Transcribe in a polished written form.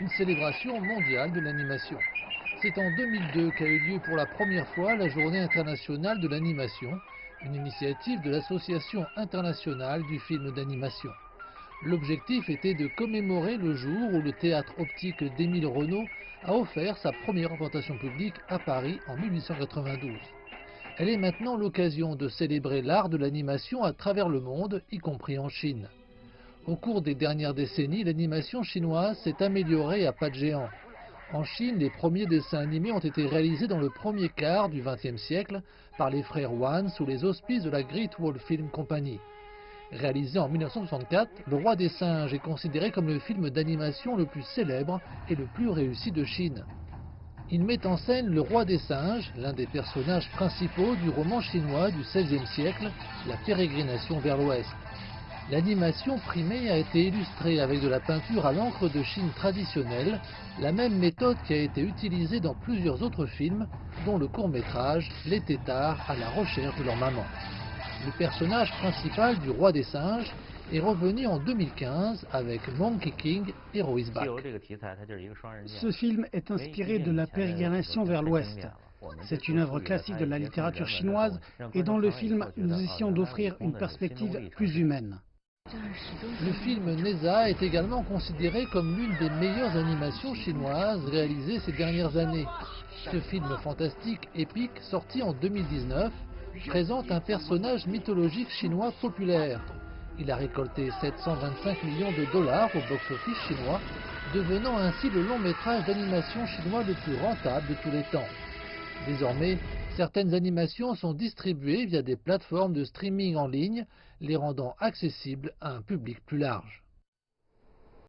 une célébration mondiale de l'animation. C'est en 2002 qu'a eu lieu pour la première fois la Journée internationale de l'animation, une initiative de l'Association internationale du film d'animation. L'objectif était de commémorer le jour où le théâtre optique d'Émile Renault a offert sa première représentation publique à Paris en 1892. Elle est maintenant l'occasion de célébrer l'art de l'animation à travers le monde, y compris en Chine. Au cours des dernières décennies, l'animation chinoise s'est améliorée à pas de géant. En Chine, les premiers dessins animés ont été réalisés dans le premier quart du XXe siècle par les frères Wan sous les auspices de la Great Wall Film Company. Réalisé en 1964, Le Roi des Singes est considéré comme le film d'animation le plus célèbre et le plus réussi de Chine. Il met en scène le Roi des Singes, l'un des personnages principaux du roman chinois du XVIe siècle, La Pérégrination vers l'Ouest. L'animation primée a été illustrée avec de la peinture à l'encre de Chine traditionnelle, la même méthode qui a été utilisée dans plusieurs autres films, dont le court-métrage Les Têtards à la recherche de leur maman. Le personnage principal du Roi des Singes est revenu en 2015 avec Monkey King Hero is Back. Ce film est inspiré de La Pérégrination vers l'Ouest. C'est une œuvre classique de la littérature chinoise et dans le film, nous essayons d'offrir une perspective plus humaine. Le film Neza est également considéré comme l'une des meilleures animations chinoises réalisées ces dernières années. Ce film fantastique épique, sorti en 2019, présente un personnage mythologique chinois populaire. Il a récolté 725 millions de dollars au box-office chinois, devenant ainsi le long métrage d'animation chinois le plus rentable de tous les temps. Désormais, certaines animations sont distribuées via des plateformes de streaming en ligne, les rendant accessibles à un public plus large.